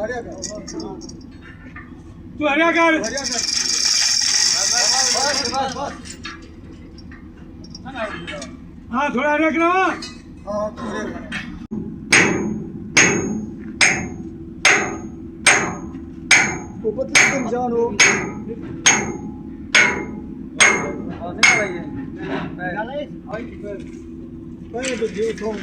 तू हरिया कर हाँ थोड़ा हरिया करो ऊपर कितने जान हो पहले तो जीव थों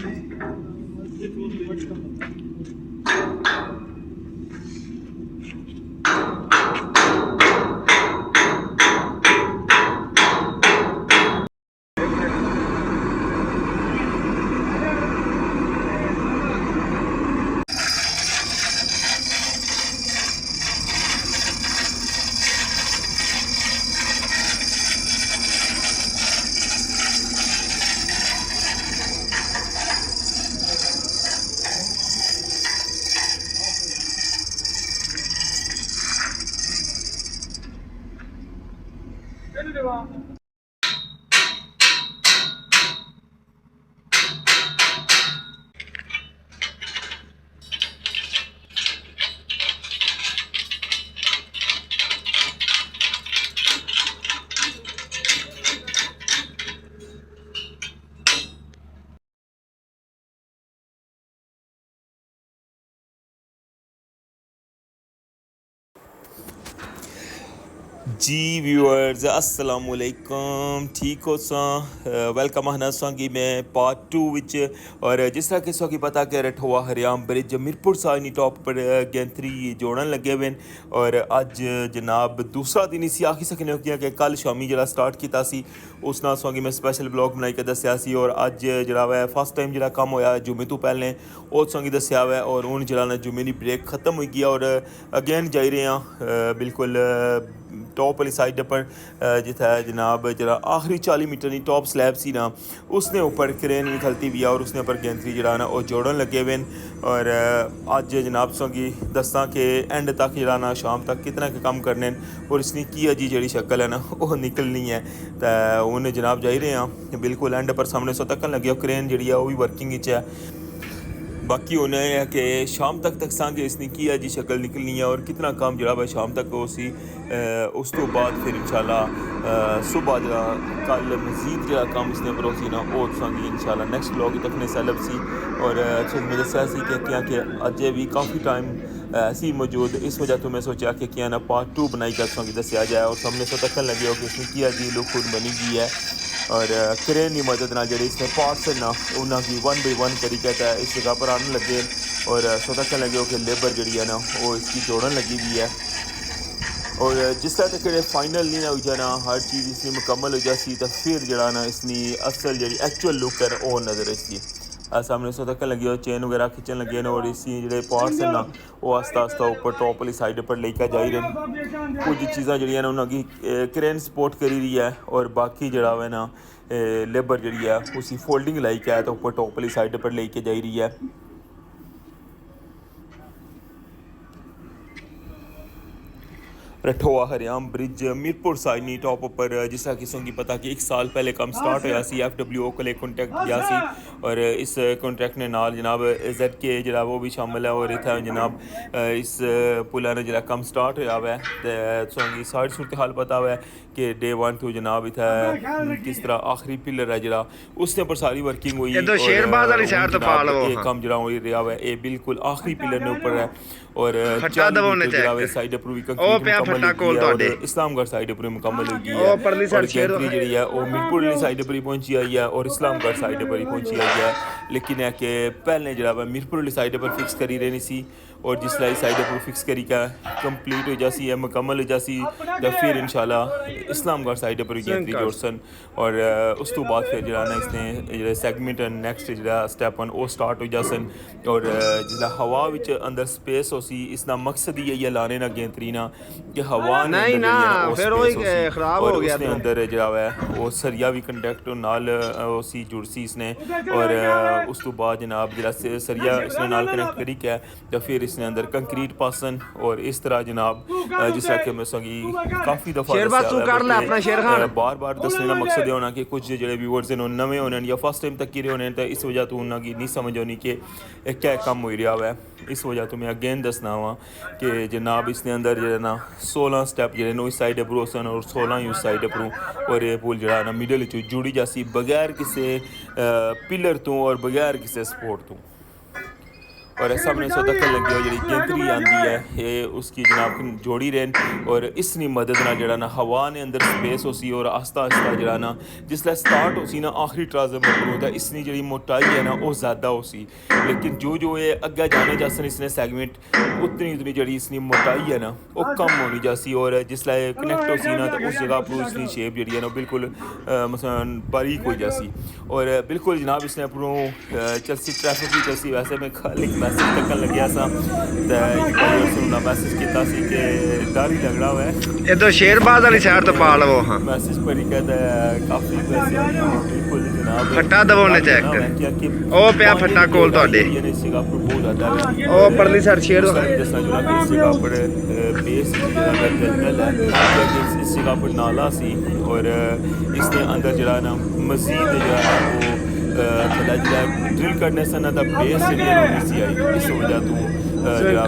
जी व्यूअर्स अस्सलाम वालेकुम ठीक हो सा वेलकम आना सांगी मैं पार्ट 2 विच और जिस तरह कि सो की पता कि रठोआ हरियाम ब्रिज मीरपुर साइनी टॉप पर गैंथरी जोड़न लगे हुए और अज जनाब दूसरा दिन इसी आखी सकने हो कि कल शामी जरा स्टार्ट किया सी उस नाल सांगी मैं स्पैशल ब्लॉग बनाई के दस्या सी और अज जरा वै फर्स्ट टाइम जरा काम होया जुम्मे तो पहले उस सांगी दस्या वै और हूँ जरा जुम्मे की ब्रेक खत्म हो गई और अगेन जाई रहे हैं बिल्कुल टॉप वाली साइड पर जिथे जनाब जरा आखिरी 40 मीटर की टॉप स्लैब सी ना उसने ऊपर क्रेन भी खलती भी है और उसने ऊपर गैंथरी जरा ना वो जोड़न लगे हुए और अज जनाब सौगी दसा कि एंड तक जरा ना शाम तक कितना के काम करने और इसकी की अजी जी शक्ल है ना वो निकलनी है तो उन्हें जनाब जाई रहे हैं बिल्कुल एंड पर सामने सो तक लगे क्रेन जी है वो भी वर्किंग है बाकी होना है कि शाम तक सांगे इसने की जी शक्ल निकलनी है और कितना काम जरा शाम तक हो सी उस तो बाद फिर इंशाल्लाह सुबह जरा कल मजीद जरा काम इसने परोसी ना वो सांगी इंशाल्लाह नेक्स्ट ब्लॉग तक ने सैलब सी और अच्छा मैं दसा सी कि अजय भी काफ़ी टाइम ऐसी मौजूद इस वजह तो मैं सोचा कि क्या ना पार्ट 2 बनाई कर सांगी दसिया जाए और सामने सो तक लगे हो कि इसने किया जी लुक खुद बनी गई है और क्रेन की मदद ना जो इसमें पार्ट्स ना उन्होंने 1 बाय 1 करी कहता है इस जगह पर आने लगे और सो तक लगे हो कि लेबर जी है ना वो इसकी जोड़न लगी हुई है और जिस तरह तक फाइनल नहीं ना हो जाना हर चीज़ इसकी मुकम्मल हो जाती तो फिर जरा ना इसकी असल जी एक्चुअल लुक है वो नज़र इसकी सामने सो तक लगे हो चेन वगैरह खिंचन लगे और इसी जो पार्ट्स हैं ना वो आस्ता आस्ता ऊपर टॉप वाली साइड पर लेकर जा रहे हैं कुछ चीज़ा जी उन्होंने क्रेन सपोर्ट करी रही है और बाकी जरा है ना लेबर जी है उसी फोल्डिंग लाई के है तो ऊपर टॉप वाली साइड पर लेके जा रही है रठोआ हरियाम ब्रिज मीरपुर साइनी टॉप पर जिस तरह किसों की पता कि 1 साल पहले काम स्टार्ट होया सी FWO को कॉन्टैक्ट किया सी और इस कॉन्ट्रैक्ट ने नाल जनाब ZK जरा वो भी शामिल है और इतना जनाब इस पुला ने जरा काम स्टार्ट होया हुआ है तो सोंगी सारी सूरत हाल पता हुआ है कि डे 1 तो जनाब इतना किस तरह आखिरी पिलर है जरा उसने पर सारी वर्किंग हुई और काम जरा हो रहा है ये बिल्कुल आखिरी पिलर ने ऊपर है और साइड पर भी इस्लामगढ़ साइड पर मुकम्मल होगी है और गैंथरी जी है वो मीरपुर वाली साइड पर ही पहुंची आई है और इस्लामगढ़ साइड पर ही पहुंची आई है लेकिन है कि पहले जरा मीरपुर वाली साइड पर फिक्स करी रहनी सी और जिसलाई साइड पर फिक्स करी का कंप्लीट हो जासी है मुकम्मल हो जासी तो फिर इंशाल्लाह इस्लामगढ़ साइड पर गैंथरी जोड़सन और उस तो बाद फिर जरा ना इसने जो सैगमेंट नैक्सट जो स्टैप वो स्टार्ट हो जासन और जिसला हवा विच अंदर स्पेस हो सी इसका मकसद ही है लाने ना गैंथरी ना कि हवा ने नहीं अंदर ना, ਜਿਹੜੀ ਹੈ ਨਾ ਉਹ ਫਿਰ ਉਹੀ space ਹੋਸੀ ਖਰਾਬ ਔਰ ਹੋ ਗਿਆ ਉਸਨੇ ਤੂੰ। ਅੰਦਰ ਜਿਹੜਾ ਹੈ ਉਹ ਸਰੀਆ ਵੀ ਕੰਟੈਕਟ ਨਾਲ ਉਸੀ ਜੁੜ ਸੀ ਇਸਨੇ ਔਰ ਉਸ ਤੋਂ ਬਾਅਦ ਜਨਾਬ ਜਿਹੜਾ ਸਰੀਆ ਇਸਨੇ ਨਾਲ ਕਨੈਕਟ ਕਰੀ ਕਿਆ ਜਾਂ ਫਿਰ ਇਸਨੇ ਅੰਦਰ ਕੰਕਰੀਟ ਪਾਸਨ ਔਰ ਇਸ ਤਰ੍ਹਾਂ ਜਨਾਬ ਜਿਸ ਤਰ੍ਹਾਂ ਕਿ ਮੈਂ ਸੰਗੀ ਕਾਫੀ ਦਫਾ शेरबाज तू कर ले अपना शेर खान। ਬਾਰ-ਬਾਰ ਦੱਸਣੇ ਦਾ ਮਕਸਦ ਇਹ ਹੋਣਾ ਕਿ ਕੁਝ ਜਿਹੜੇ ਵਿਊਅਰਸ ਨੇ ਉਹ ਨਵੇਂ ਹੋਣੇ ਜਾਂ ਫਸਟ ਟਾਈਮ ਤੱਕ ਹੀ ਹੋਣੇ ਤਾਂ ਇਸ ਵਜ੍ਹਾ ਤੋਂ ਉਹਨਾਂ ਦੀ ਨਹੀਂ ਸਮਝ ਆਉਣੀ ਕਿ ਇਹ ਕਿਆ ਕੰਮ ਹੋ ਰਿਹਾ ਹੈ। इस वजह तो मैं अगेन दसना वा कि जनाब इसके अंदर जो ना 16 स्टैप जो नो इस साइड पर होसन और 16 ही उस साइड पर और ये पुल जरा ना मिडल जुड़ी जासी बगैर किसी पिलर तो और बगैर किसी सपोर्ट तो और सामने सौ तक लगी हो जी गिनतरी आती है ये उसकी जनाब जोड़ी रहन और इसकी मदद ना जरा ना हवा ने अंदर स्पेस हो सी और आस्ता आस्ता जरा ना जिसले स्टार्ट हो सी ना आखिरी ट्राजम होता है इसकी जी मोटाई है ना वो ज़्यादा हो सी लेकिन जो जो ये अगे जाने जासन इसने सैगमेंट उतनी उतनी जी इसकी मोटाई है ना वो कम होनी जासी और जिसले कनैक्ट हो सी ना तो उस जगह पर इसकी शेप जी है ना बिल्कुल मसलन बारीक हो जासी और बिल्कुल जनाब इसने अपनों चलसी ट्रैफिक भी चलसी वैसे मैं खाली मैसेज तकन लग्या सा तो मैसेज किया कि डर ही लग रहा है ये तो शेरबाज वाली साइड तो पा लो। हाँ मैसेज पढ़ी कहता काफी पैसे बिल्कुल जनाब फट्टा दबो ने चेक ओ पिया फट्टा कोल तोड़े ये सिगा पर बहुत ज्यादा है ओ परली साइड शेर दसना जो ना सिगा पर बेस जगह जंगल है इस सिगा पर नाला सी और इसके अंदर जरा ना मजीद जो है वो थोड़ा जरा ड्रिल करने से ना तब बेस नहीं सी आई इस वजह तो जरा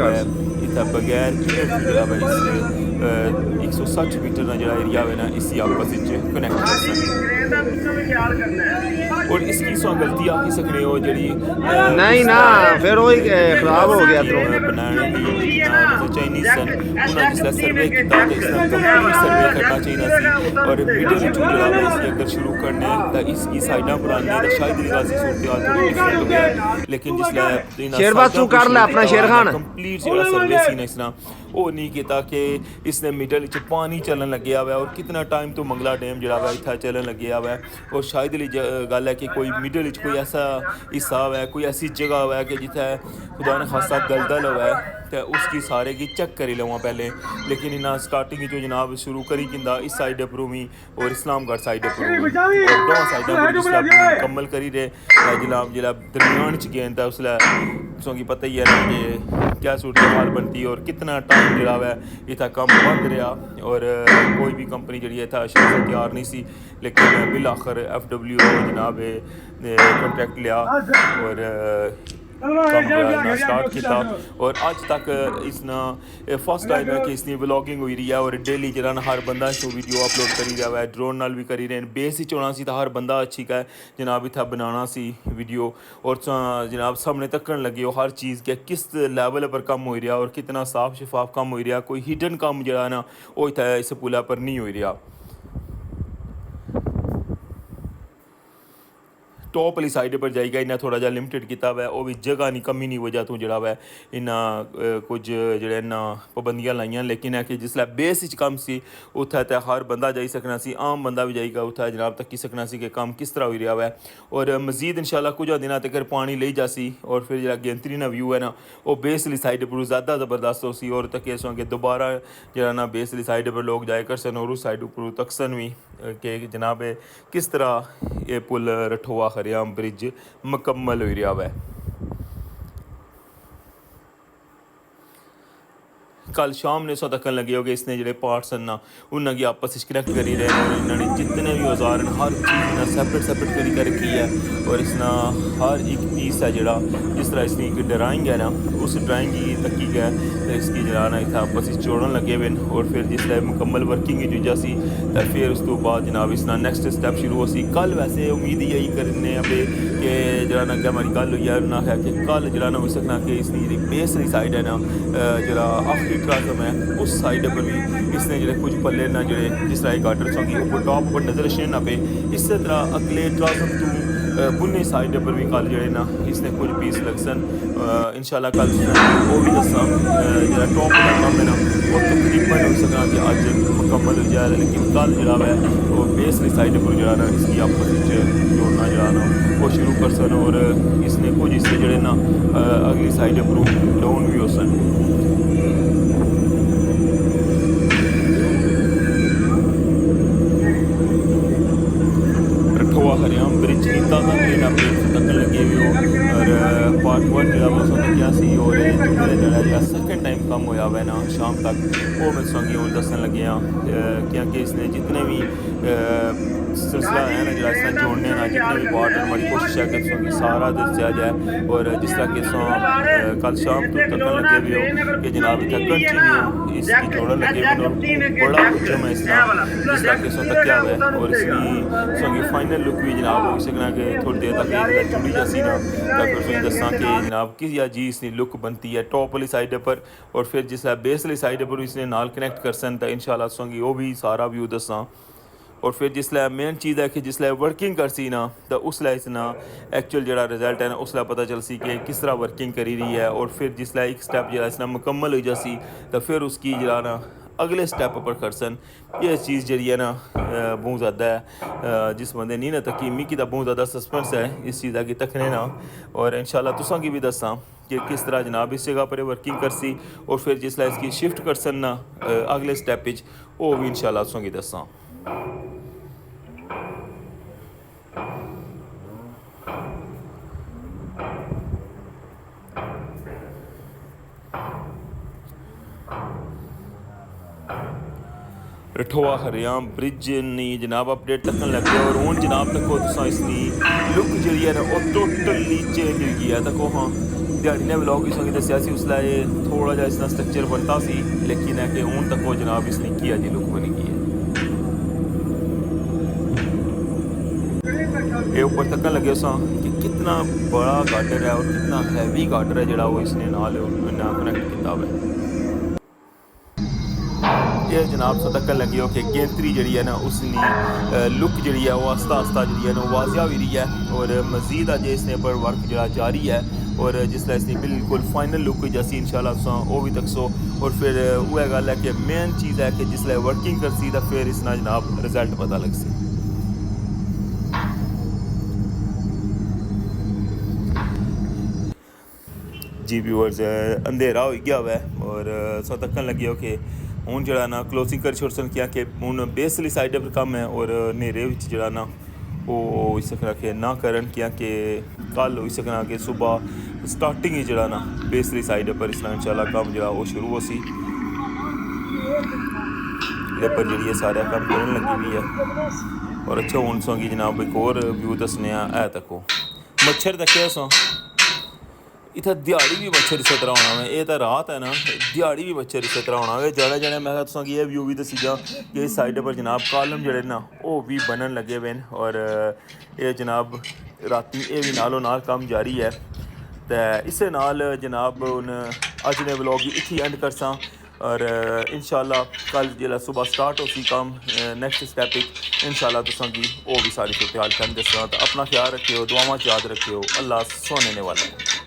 इतना बगैर जरा इस 160 मीटर का जो एरिया है ना इसी आपस में कनेक्ट कर सकते और इसकी सौ गलती आखी सकने हो जड़ी नहीं ना फिर वही खराब हो गया तो बनाने की चाइनीज सन उन्होंने जिसका सर्वे किया तो इसका कंप्लीट सर्वे करना चाहिए सी और वीडियो जो जरा इसकी अगर शुरू करने तो इसकी साइडां पुरानी तो शायद निगासी सूरत हाल थोड़ी डिफरेंट हो गया लेकिन जिसले शेरबाज तू कर ले अपना शेर खान कंप्लीट जो सर्वे सी ना इसना वो नहीं किया कि इसने मिडल च पानी चलन लगे हुआ है और कितना टाइम तो मंगला डैम जरा है इतना चलन लगे हुआ है और शायद गल है कि कोई मिडल कोई ऐसा हिस्सा है कोई ऐसी जगह है कि जिथे खुदा ने खासा दलदल हुआ है तो उसकी सारे की चेक करी लवां पहले लेकिन इन्हें स्टार्टिंग जो जनाब शुरू करी किंदा इस साइड पर भी और इस्लामगढ़ साइड पर और दो साइड पर जिसला मुकम्मल करी रहे जनाब जिला दरमियान च गेंद था उसला की पता ही है ना कि क्या सूरत हाल बनती और कितना टाइम जरा है इतना कम बंद रहा और कोई भी कंपनी जी इतना शायद तैयार नहीं सी लेकिन बिल आखिर FW जनाब कॉन्ट्रैक्ट लिया और स्टार्ट किया और अज तक इसना फर्स्ट टाइम है कि इसकी व्लॉगिंग हुई रही है और डेली जरा हर बंदा इस वीडियो अपलोड करी रहा है ड्रोन नाल भी करी रहे हैं बेस ही होना सी तो हर बंदा अच्छी का जनाब इतना बनाना सी वीडियो और जनाब सामने तकन लगे हो हर चीज़ के किस लैवल पर कम हो रहा और कितना साफ शफाफ कम हो रहा कोई हिडन कम जरा ना वो इतना इस पुला पर नहीं हो रहा टॉप वाली साइड पर जाएगा इन्हें थोड़ा जहा लिमिटेड किया हुआ है वो भी जगह नहीं कमी नहीं वजह तो जरा है इन्हें कुछ जो पाबंदियां लाइया लेकिन है कि जिसलै बेस कम सी उत्थे तो हर बंदा जाई सकना सी आम बंदा भी जाएगा उत्थे जनाब तक सकना सी कि काम किस तरह हो रहा है और मजीद इंशाल्लाह कुछ दिनों तक पानी ले जासी और फिर जो गिनतरी ना व्यू है ना वो बेस वाली साइड पर ज़्यादा ज़बरदस्त हो सी और तक सो कि दोबारा जरा ना बेस वाली साइड पर लोग जाए कर सन और उस साइड पर तकसन भी कि जनाब किस तरह ये पुल रठोआ खरियाम ब्रिज मुकम्मल हो रहा है कल शाम ने सौ तकन लगे हो गए इसने जो पार्ट्स ना उन्होंने आपस कनैक्ट करी रहे हैं और इन्होंने जितने भी औजार हैं हर चीज़ सेपरेट करी कर रखी है और इसना हर एक पीस है जरा जिस तरह इसकी एक ड्राइंग है ना उस ड्राइंग की तकी गया तो इसकी जरा ना इतना आपस जोड़न लगे हुए और फिर जिसले मुकम्मल वर्किंग जो जासी तो फिर उस तो बाद जनाब इसना नेक्स्ट स्टैप शुरू हो सी कल वैसे उम्मीद यही करने अबे कि जरा ना क्या हमारी गल हुई है ना है कि कल जरा ना हो सकना कि इसकी जी बेस वाली साइड है ना जरा आखिरी ट्राजम है उस साइड पर भी इसने जो कुछ पल्ले ना जो जिस तरह गार्डर्स होंगी ऊपर टॉप पर नजर शेन ना पे इस तरह अगले ट्राजम तो बुने साइड पर भी कल जो ना इसने कुछ पीस लगसन इंशाल्लाह कल वो भी दसा जरा टॉप का काम है ना वो तकरीबन हो सकना कि अज मुकम्मल हो जाए लेकिन कल जरा है वो बेस वाली साइड पर जो ना इसकी आपस जोड़ना जो ना वो शुरू कर सन और इसने कुछ हिस्से जोड़े ना अगली साइड पर डाउन भी हो सन रठवा हरियाम ब्रिज कीता था ट्रेन अपडेट तक लगे हुए हो और पार्ट 1 जो वो सुन क्या सी और जो सेकंड टाइम कम होया हुआ है ना शाम तक वो मैं संगी और दसन लगे हैं क्योंकि इसने जितने भी सिलसिला है ना जरा इसने जोड़ने ना जितने भी पार्ट है हमारी कोशिश है कि इसमें सारा दसिया जाए और जिस तरह कि कल शाम तो तक लगे हुए हो कि जनाब इतना कंटिन्यू इसकी जोड़न लगे हुए बड़ा जम है इसका जिस तरह कि तक क्या हुआ है और इसकी संगी फाइनल लुक भी जनाब हो सकना कि थोड़ी देर तक जुड़ी जैसी ना फिर फिर दसा कि जनाब किस या जी इसकी लुक बनती है टॉप वाली साइड पर और फिर जिस बेस वाली साइड पर इसने नाल कनैक्ट कर सन तो इंशाल्लाह संगी वो भी सारा व्यू दसा और फिर जिसलै मेन चीज़ है कि जिसलै वर्किंग कर सी ना तो उसलै इसना एक्चुअल जड़ा रिजल्ट है ना उसलै पता चल सी कि किस तरह वर्किंग करी रही है और फिर जिसलै एक स्टैप जरा इसना मुकम्मल हो जासी तो फिर उसकी जरा ना अगले स्टैप पर करसन ये चीज़ जी है ना बहुत ज़्यादा है जिस बंदे नहीं ना तकी मिगी तो बहुत ज़्यादा सस्पेंस है इस चीज़ा की तकने ना और इंशाल्लाह तुसां की भी दसा कि किस तरह जनाब इस जगह पर वर्किंग कर सी और फिर जिसलै इसकी शिफ्ट करसन ना अगले स्टैप वो भी इंशाल्लाह तुसां की दसा रठवा हरियाम ब्रिज नहीं जनाब अपडेट तक लगे और हूँ जनाब तको तुसा इसकी लुक जी है ना वो टोटली चेंज हो गई है तको हाँ दिहाड़ी ने व्लॉग की संगी दसिया उसलै थोड़ा जहा इसका स्ट्रक्चर बनता सी लेकिन है कि हूँ तको जनाब इसकी की जी लुक बनी गई है ये ऊपर तक लगे सा कि कितना बड़ा गार्डर है और कितना हैवी गार्डर है जड़ा वो इसने नाल कनैक्ट किया हुआ है ये जनाब से तक लगे हो कि गेंतरी जी है ना उसकी लुक जी है वो आस्ता आस्ता जी है ना वाजिया भी रही है और मजीद अजय इसने पर वर्क जरा जारी है और जिसलै इसकी बिल्कुल फाइनल लुक जैसी इंशाल्लाह वो भी तक सो और फिर वह गल है कि मेन चीज़ है कि जिसलै वर्किंग कर सी तो फिर इसना जनाब रिजल्ट पता लग सी जी व्यूअर्स अंधेरा हो गया हुआ है और सो तकन लगे हो कि हूँ जरा ना क्लोजिंग कर छोड़ सन क्या कि हूँ बेस वाली साइड पर कम है और नेरे जरा ना वो हो सकना कि ना करन क्या कि कल हो सकना कि सुबह स्टार्टिंग ही जरा ना बेस वाली साइड पर इसना इंशाल्लाह कम जरा वो शुरू हो सी पर जी सारा कम करने लगी हुई है और अच्छा हूँ सौ की जनाब एक और व्यू दसने है तको मच्छर तक सौ इतना दिहाड़ी भी मच्छर इस तरह होना है ये तो रात है ना दिहाड़ी भी मच्छर इस तरह होना है ज़्यादा जने मैं तुसा ये व्यू भी दसी जा कि इस साइड पर जनाब कॉलम जड़े ना वो भी बनन लगे हुए हैं और ये जनाब राती ये भी नालों नाल काम जारी है तो इस नाल जनाब हूँ अज ने व्लॉग इत्थे एंड करसा और इंशाल्लाह कल जिला सुबह स्टार्ट होसी काम नैक्सट स्टैप इंशाल्लाह तुसा की वो भी सारी सूरत हाल कर दसा तो अपना ख्याल रखियो दुआवां याद रखियो अल्लाह सोने वाला है।